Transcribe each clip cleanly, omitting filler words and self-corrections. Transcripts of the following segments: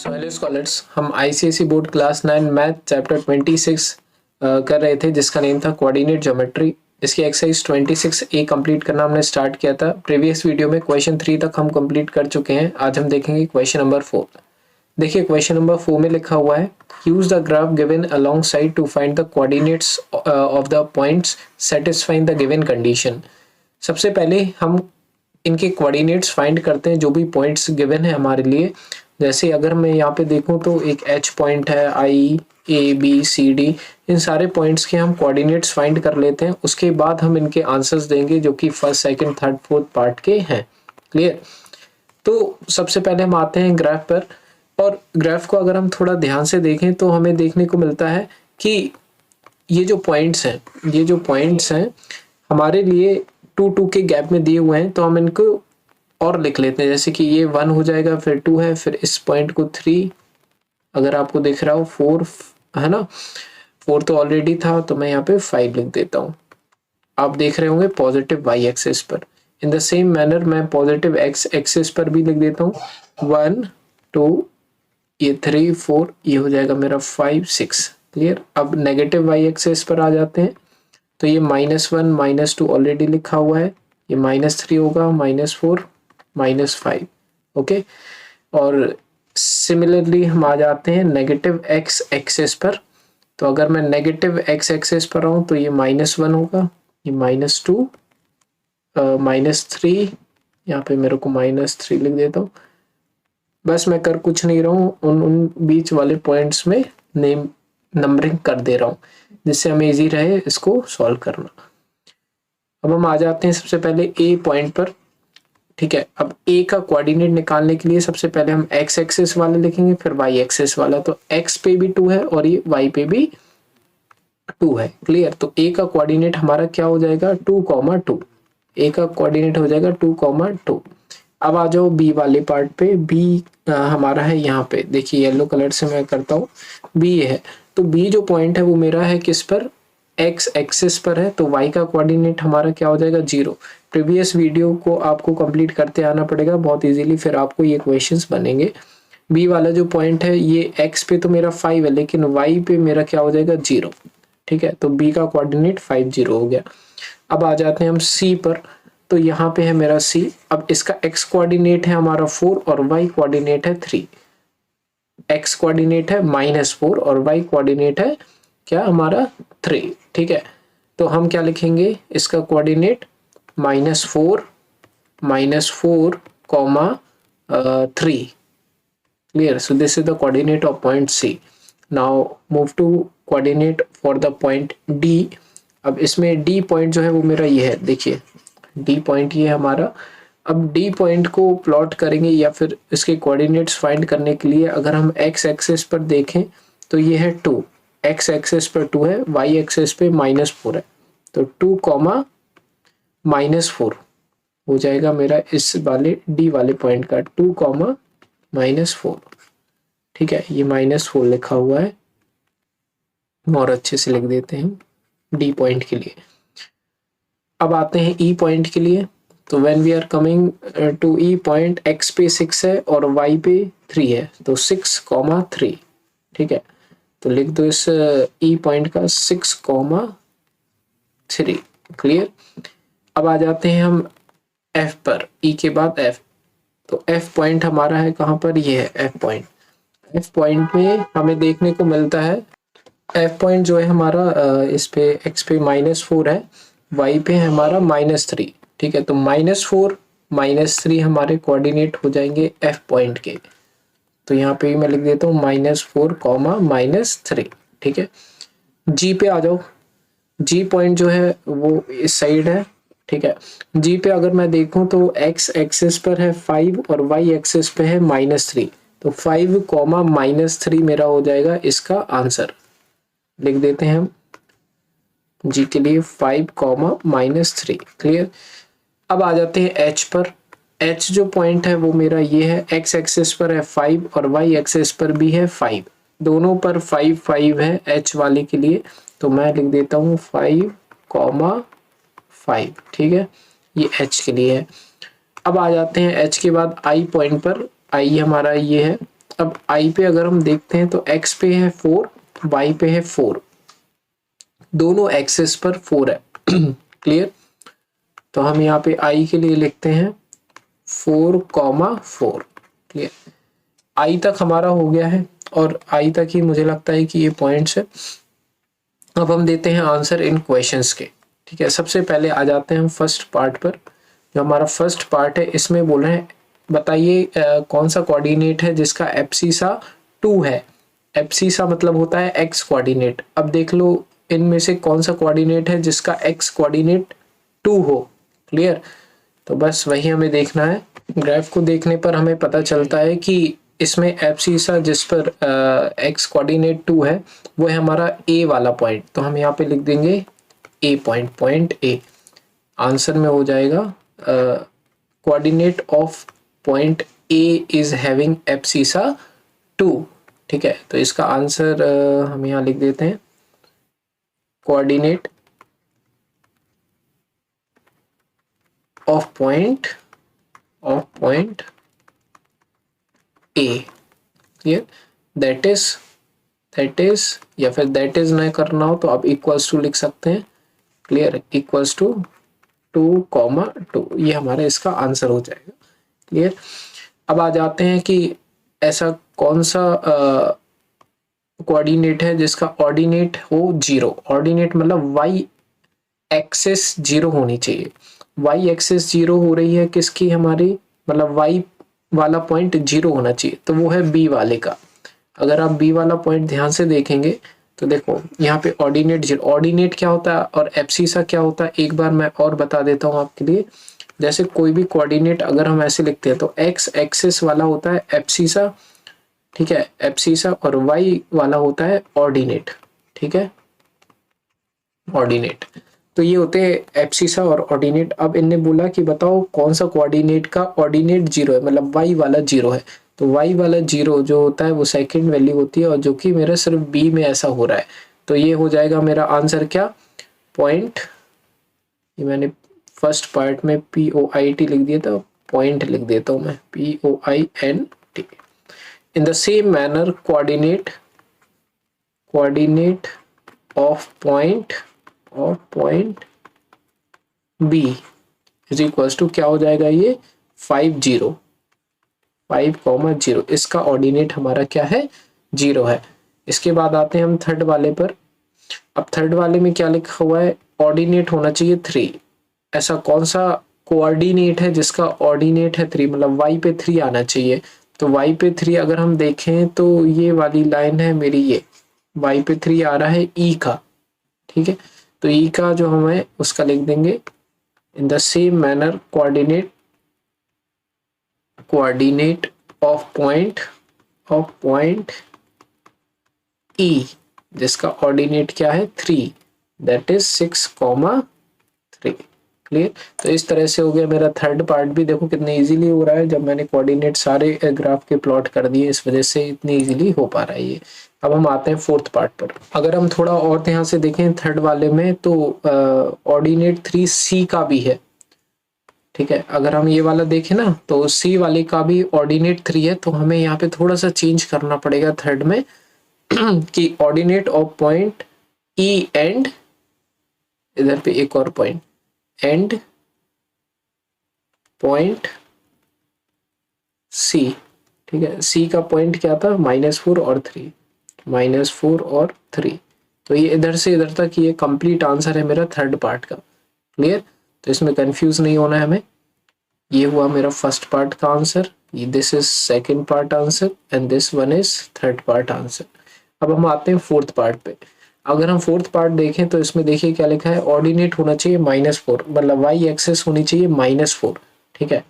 So hello scholars, हम ICSE board class 9 math chapter 26 कर रहे थे जिसका नेम था कोऑर्डिनेट ज्योमेट्री। इसकी एक्सरसाइज 26A कंप्लीट करना हमने स्टार्ट किया था। प्रीवियस वीडियो में क्वेश्चन 3 तक हम कंप्लीट कर चुके हैं। आज हम देखेंगे क्वेश्चन नंबर 4। देखिए क्वेश्चन नंबर 4 में लिखा हुआ है, use the graph given alongside to find the coordinates of the points satisfying the given condition. सबसे पहले हम इनके कोऑर्डिनेट्स फाइंड करते हैं जो भी पॉइंट्स गिवन है हमारे लिए। जैसे अगर मैं यहाँ पे देखूँ तो एक एच पॉइंट है, आई ए बी सी डी, इन सारे पॉइंट्स के हम कोऑर्डिनेट्स फाइंड कर लेते हैं। उसके बाद हम इनके आंसर्स देंगे जो कि first second third fourth part के हैं। क्लियर? तो सबसे पहले हम आते हैं ग्राफ पर, और ग्राफ को अगर हम थोड़ा ध्यान से देखें तो हमें देखने को मिलता है कि ये जो पॉइंट्स हैं हमारे लिए 2 के गैप में दिए हुए हैं। तो हम इनको और लिख लेते हैं, जैसे कि ये 1 हो जाएगा, फिर 2 है, फिर इस पॉइंट को 3, अगर आपको दिख रहा हो 4 है ना, 4 तो ऑलरेडी था तो मैं यहाँ पे 5 लिख देता हूँ। आप देख रहे होंगे पॉजिटिव वाई एक्सिस पर। इन द सेम मैनर मैं पॉजिटिव एक्स एक्सिस पर भी लिख देता हूँ 1 2, ये 3 4, ये हो जाएगा मेरा 5 6। क्लियर? अब नेगेटिव वाई एक्सिस पर आ जाते हैं तो ये -1 -2 ऑलरेडी लिखा हुआ है, ये -3 होगा, -4 -5। ओके, और सिमिलरली हम आ जाते हैं नेगेटिव एक्स एक्सिस पर। तो अगर मैं नेगेटिव एक्स एक्सिस पर आऊँ तो ये -1 होगा, ये -2 -3, यहाँ पे मेरे को -3 लिख देता हूँ। बस मैं कर कुछ नहीं रहा हूँ, उन बीच वाले पॉइंट्स में नेम नंबरिंग कर दे रहा हूँ जिससे हमें इजी रहे इसको सॉल्व करना। अब हम आ जाते हैं सबसे पहले ए पॉइंट पर। ठीक है, अब ए का कोऑर्डिनेट निकालने के लिए सबसे पहले हम एक्स एक्सिस वाला लिखेंगे, फिर वाई एक्सिस वाला। तो एक्स पे भी 2 है और ये वाई पे भी 2 है। क्लियर? तो ए का कोऑर्डिनेट हमारा क्या हो जाएगा, 2,2। ए का कोऑर्डिनेट हो जाएगा 2,2। अब आ जाओ बी वाले पार्ट पे। बी हमारा है यहाँ पे, देखिए येलो कलर से मैं करता हूँ, बी है। तो बी जो पॉइंट है वो मेरा है किस पर, एक्स एक्सिस पर है। तो वाई का कोऑर्डिनेट हमारा क्या हो जाएगा, 0। प्रीवियस वीडियो को आपको कंप्लीट करते आना पड़ेगा बहुत इजीली, फिर आपको ये क्वेश्चंस बनेंगे। बी वाला जो पॉइंट है ये एक्स पे तो मेरा 5 है, लेकिन वाई पे मेरा क्या हो जाएगा, 0। ठीक है, तो बी का कोऑर्डिनेट 5 0 हो गया। अब आ जाते हैं हम सी पर। तो यहाँ पे है मेरा सी। अब इसका एक्स कोऑर्डिनेट है हमारा 4 और वाई कोऑर्डिनेट है 3। एक्स कोऑर्डिनेट है -4 और वाई कोऑर्डिनेट है क्या हमारा 3। ठीक है, तो हम क्या लिखेंगे, इसका coordinate -4 comma 3। Clear? So this is the coordinate of point C. Now move to coordinate for the point D. अब इसमें डी पॉइंट जो है वो मेरा ये है, देखिए डी पॉइंट ये हमारा। अब डी पॉइंट को प्लॉट करेंगे या फिर इसके कोऑर्डिनेट्स फाइंड करने के लिए अगर हम एक्स एक्सिस पर देखें तो ये है 2, एक्स एक्सिस पर 2 है, वाई एक्सिस पे -4 है। तो 2, -4 हो जाएगा मेरा इस वाले डी वाले पॉइंट का 2, -4। ठीक है, ये -4 लिखा हुआ है, और अच्छे से लिख देते हैं डी पॉइंट के लिए। अब आते हैं ई पॉइंट के लिए। तो when we are coming to E point, X पे 6 है और वाई पे 3 है, तो 6, 3। ठीक है, तो लिख दो इस ई पॉइंट का 6, 3। क्लियर? अब आ जाते हैं हम एफ पर, ई के बाद एफ। तो एफ पॉइंट हमारा है कहाँ पर, ये है एफ पॉइंट। एफ पॉइंट में हमें देखने को मिलता है, एफ पॉइंट जो है हमारा इस पे एक्स पे -4 है, वाई पे है हमारा -3। ठीक है, तो -4 -3 हमारे कोऑर्डिनेट हो जाएंगे एफ पॉइंट के। तो यहाँ पे मैं लिख देता हूँ -4 -3। ठीक है, जी पे आ जाओ। जी पॉइंट जो है वो इस साइड है। ठीक है, जी पे अगर मैं देखूं तो एक्स एक्सिस पर है 5 और वाई एक्सिस पे है -3। तो 5, -3 मेरा हो जाएगा इसका आंसर। लिख देते हैं हम जी के लिए 5, -3। क्लियर? अब आ जाते हैं एच पर। एच जो पॉइंट है वो मेरा ये है, एक्स एक्सिस पर है 5 और वाई एक्सिस पर भी है 5, दोनों पर 5 5 है एच वाले के लिए। तो मैं लिख देता हूँ 5, 5। ठीक है, ये एच के लिए है। अब आ जाते हैं एच के बाद आई पॉइंट पर। आई हमारा ये है, अब आई पे अगर हम देखते हैं तो एक्स पे है 4, वाई पे है 4, दोनों एक्सेस पर 4 है। क्लियर। तो हम यहाँ पे आई के लिए लिखते हैं 4,4। क्लियर। आई तक हमारा हो गया है और आई तक ही मुझे लगता है कि ये पॉइंट्स है। अब हम देते हैं आंसर इन क्वेश्चंस के। ठीक है, सबसे पहले आ जाते हैं हम फर्स्ट पार्ट पर। जो हमारा फर्स्ट पार्ट है इसमें बोल रहे हैं बताइए कौन सा कोऑर्डिनेट है जिसका एब्सिसा 2 है। एब्सिसा मतलब होता है एक्स कोऑर्डिनेट। अब देख लो इनमें से कौन सा कोऑर्डिनेट है जिसका एक्स कोऑर्डिनेट 2 हो। क्लियर। तो बस वही हमें देखना है। ग्राफ को देखने पर हमें पता चलता है कि इसमें एब्सिसा जिस पर एक्स कोऑर्डिनेट 2 है वो है हमारा ए वाला पॉइंट। तो हम यहाँ पे लिख देंगे ए पॉइंट, पॉइंट ए। आंसर में हो जाएगा coordinate of point A is having abscissa 2। ठीक है, तो इसका आंसर हम यहाँ लिख देते हैं coordinate of point A. Clear. That is या फिर दैट इज नहीं करना हो तो आप इक्वल्स टू लिख सकते हैं। क्लियर। इक्वल्स टू 2,2 ये हमारा इसका आंसर हो जाएगा। क्लियर। अब आ जाते हैं कि ऐसा कौन सा कोऑर्डिनेट है जिसका ऑर्डिनेट हो 0। ऑर्डिनेट मतलब वाई एक्सेस 0 होनी चाहिए। वाई एक्सेस 0 हो रही है किसकी, हमारी मतलब वाई वाला पॉइंट 0 होना चाहिए, तो वो है बी वाले का। अगर आप बी वाला पॉइंट ध्यान से देखेंगे तो देखो यहाँ पे ऑर्डिनेट 0। ऑर्डिनेट क्या होता है और एब्सिसा क्या होता है एक बार मैं और बता देता हूँ आपके लिए। जैसे कोई भी कोऑर्डिनेट अगर हम ऐसे लिखते हैं तो एक्स एक्सिस वाला होता है एब्सिसा। ठीक है, एब्सिसा। और वाई वाला होता है ऑर्डिनेट। ठीक है, ऑर्डिनेट। तो ये होते हैं एब्सिसा और ऑर्डिनेट। अब इनने बोला कि बताओ कौन सा कोऑर्डिनेट का ऑर्डिनेट 0 है, मतलब वाई वाला 0 है। तो वाई वाला 0 जो होता है वो सेकंड वैल्यू होती है और जो कि मेरा सिर्फ बी में ऐसा हो रहा है। तो ये हो जाएगा मेरा आंसर क्या, पॉइंट। ये मैंने फर्स्ट पार्ट में POINT लिख दिया था, पॉइंट लिख देता हूँ मैं POINT। In the same manner coordinate of point B is equals to क्या हो जाएगा, ये 5,0 इसका ऑर्डिनेट हमारा क्या है, 0 है। इसके बाद आते हैं हम थर्ड वाले पर। अब थर्ड वाले में क्या लिखा हुआ है, ऑर्डिनेट होना चाहिए 3। ऐसा कौन सा कोऑर्डिनेट है जिसका ऑर्डिनेट है 3, मतलब वाई पे 3 आना चाहिए। तो वाई पे 3 अगर हम देखें तो ये वाली लाइन है मेरी, ये वाई पे 3 आ रहा है ई का। ठीक है, तो ई का जो हमें उसका लिख देंगे इन the same manner coordinate of point ई जिसका ऑर्डिनेट क्या है 3, दैट इज 6,3। क्लियर। तो इस तरह से हो गया मेरा थर्ड पार्ट भी। देखो कितने इजीली हो रहा है, जब मैंने कोऑर्डिनेट सारे ग्राफ के प्लॉट कर दिए इस वजह से इतनी इजीली हो पा रहा है ये। अब हम आते हैं फोर्थ पार्ट पर। अगर हम थोड़ा और ध्यान से देखें थर्ड वाले में तो ऑर्डिनेट 3C का भी है। ठीक है, अगर हम ये वाला देखें ना तो सी वाले का भी ऑर्डिनेट 3 है। तो हमें यहाँ पे थोड़ा सा चेंज करना पड़ेगा थर्ड में कि ordinate of point E and, इधर पे एक और पॉइंट एंड पॉइंट सी। ठीक है, सी का पॉइंट क्या था, -4 और 3, -4 और 3। तो ये इधर से इधर तक ये कंप्लीट आंसर है मेरा थर्ड पार्ट का। क्लियर। तो इसमें कंफ्यूज नहीं होना है हमें। ये हुआ मेरा फर्स्ट पार्ट का answer, this is second part answer and this one is third part answer. अब हम आते हैं फोर्थ पार्ट पे। अगर हम फोर्थ पार्ट देखें तो इसमें देखिए क्या लिखा है, ऑर्डिनेट होना चाहिए -4, मतलब वाई एक्सेस होनी चाहिए -4। ठीक है,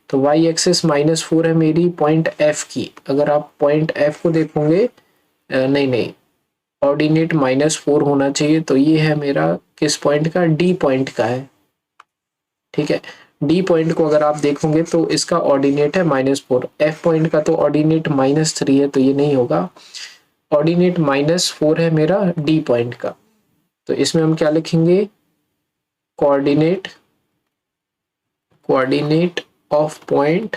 तो वाई एक्सेस -4 है मेरी पॉइंट एफ की। अगर आप पॉइंट एफ को देखोगे, नहीं, ऑर्डिनेट -4 होना चाहिए। तो ये है मेरा किस पॉइंट का, डी पॉइंट का है। ठीक है, डी पॉइंट को अगर आप देखोगे तो इसका ऑर्डिनेट है -4। एफ पॉइंट का तो ऑर्डिनेट -3 है, तो ये नहीं होगा। ऑर्डिनेट -4 है मेरा डी पॉइंट का। तो इसमें हम क्या लिखेंगे, कोऑर्डिनेट ऑफ पॉइंट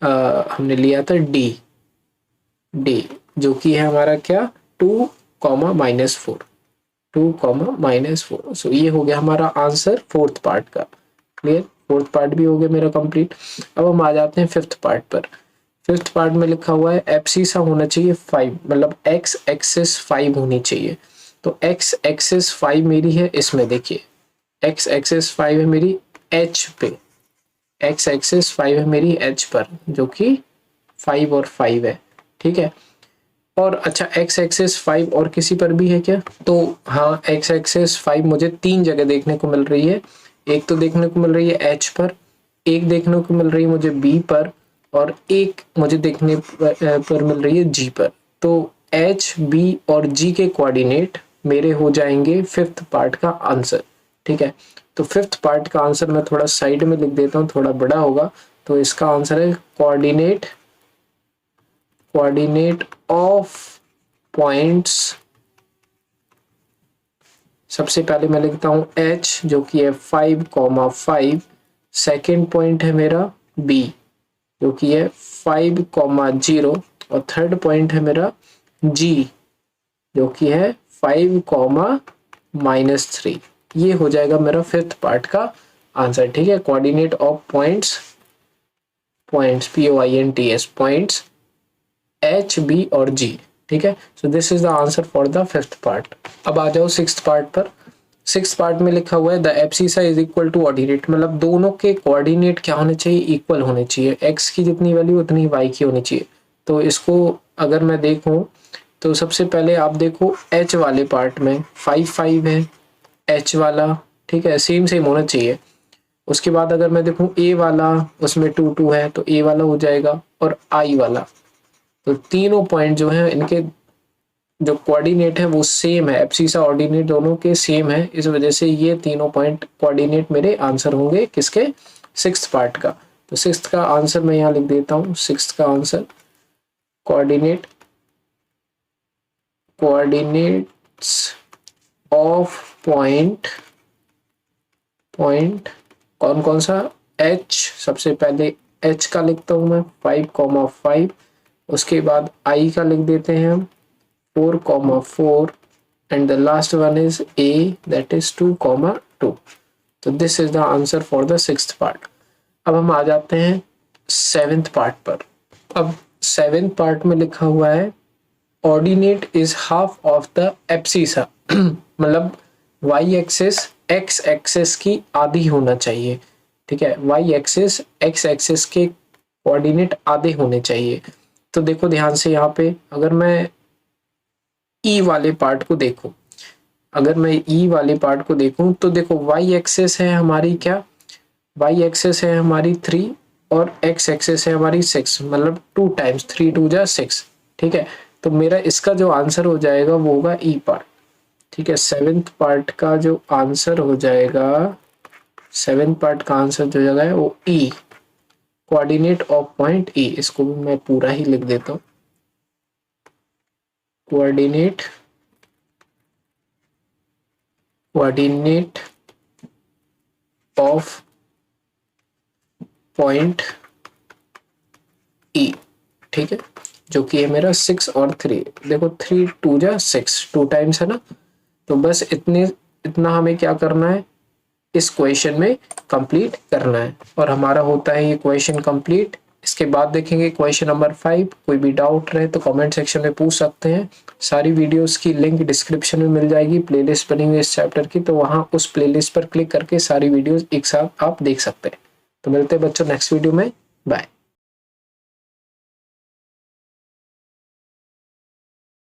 हमने लिया था डी जो कि है हमारा क्या 2, -4 2, -4। सो ये हो गया हमारा आंसर फोर्थ पार्ट का। क्लियर, फोर्थ पार्ट भी हो गया मेरा कंप्लीट। अब हम आ जाते हैं फिफ्थ पार्ट पर। फिफ्थ पार्ट में लिखा हुआ है एब्सिसा होना चाहिए 5, मतलब एक्स एक्सिस 5 होनी चाहिए। तो एक्स एक्सिस 5 मेरी है इसमें, देखिए एक्स एक्सिस 5 है मेरी एच पे, एक्स एक्सिस 5 है मेरी एच पर, जो कि 5 और 5 है, ठीक है। और अच्छा एक्स एक्सिस 5 और किसी पर भी है क्या? तो हाँ, एक्स एक्सिस 5 मुझे 3 जगह देखने को मिल रही है। एक तो देखने को मिल रही है एच पर, एक देखने को मिल रही है मुझे बी पर, और एक मुझे देखने पर मिल रही है जी पर। तो एच, बी और जी के कोऑर्डिनेट मेरे हो जाएंगे फिफ्थ पार्ट का आंसर, ठीक है। तो फिफ्थ पार्ट का आंसर मैं थोड़ा साइड में लिख देता हूँ, थोड़ा बड़ा होगा। तो इसका आंसर है कोऑर्डिनेट ऑफ पॉइंट्स। सबसे पहले मैं लिखता हूं h, जो कि है 5,5। सेकेंड पॉइंट है मेरा b, जो कि है 5,0, और थर्ड पॉइंट है मेरा g, जो कि है 5,-3। ये हो जाएगा मेरा फिफ्थ पार्ट का आंसर, ठीक है। Coordinate of points POINTS points H, B और G, ठीक है। So this is the answer for the fifth part. अब आ जाओ सिक्स्थ पार्ट पर। सिक्स्थ पार्ट में लिखा हुआ है the abscissa is equal to ordinate, मतलब दोनों के कोऑर्डिनेट क्या होने चाहिए? इक्वल होने चाहिए। x की जितनी वैल्यू उतनी y की होनी चाहिए। तो इसको अगर मैं देखूं तो सबसे पहले आप देखो h वाले पार्ट में 5, 5 है h वाला, ठीक है, सेम सेम होना चाहिए। उसके बाद अगर मैं देखूं a वाला, उसमें 2, 2 है, तो a वाला हो जाएगा, और i वाला। तो तीनों पॉइंट जो है इनके जो कोऑर्डिनेट है वो सेम है, एब्सिसा ऑर्डिनेट दोनों के सेम है। इस वजह से ये तीनों पॉइंट कोऑर्डिनेट मेरे आंसर होंगे किसके? सिक्स्थ पार्ट का। तो सिक्स्थ का आंसर मैं यहाँ लिख देता हूँ। सिक्स्थ का आंसर कोऑर्डिनेट्स ऑफ पॉइंट कौन कौन सा? h, सबसे पहले h का लिखता हूँ मैं 5,5। उसके बाद i का लिख देते हैं हम 4,4, and the last one is a, that is 2,2। तो this is the answer for the sixth part। अब हम आ जाते हैं सेवेंथ पार्ट पर। अब सेवेंथ पार्ट में लिखा हुआ है ordinate is half of the abscissa, मतलब y एक्सिस x एक्सिस की आधी होना चाहिए, ठीक है। y एक्सिस x एक्सिस के कोऑर्डिनेट आधे होने चाहिए। तो देखो ध्यान से यहाँ पे, अगर मैं ई वाले पार्ट को देखूं, तो देखो y एक्सिस है हमारी क्या? y एक्सिस है हमारी 3, और x एक्सिस है हमारी 6, मतलब 2 टाइम्स 3, 2 जा 6, ठीक है। तो मेरा इसका जो आंसर हो जाएगा वो होगा ई पार्ट, ठीक है। सेवेंथ पार्ट का जो आंसर हो जाएगा, सेवेंथ पार्ट का आंसर जो जगह है वो ई, कोऑर्डिनेट ऑफ पॉइंट ई। इसको भी मैं पूरा ही लिख देता हूँ, कोऑर्डिनेट ऑफ पॉइंट ई, ठीक है, जो कि है मेरा 6 और 3। देखो 3, 2 जा 6, 2 टाइम्स है ना। तो बस इतना हमें क्या करना है, इस क्वेश्चन में कंप्लीट करना है, और हमारा होता है ये क्वेश्चन कंप्लीट। इसके बाद देखेंगे क्वेश्चन नंबर 5। कोई भी डाउट रहे तो कमेंट सेक्शन में पूछ सकते हैं। सारी वीडियोस की लिंक डिस्क्रिप्शन में मिल जाएगी, प्लेलिस्ट बनी हुई इस चैप्टर की, तो वहाँ उस प्लेलिस्ट पर क्लिक करके सारी वीडियोस एक साथ आप देख सकते हैं। तो मिलते हैं बच्चों नेक्स्ट वीडियो में, बाय।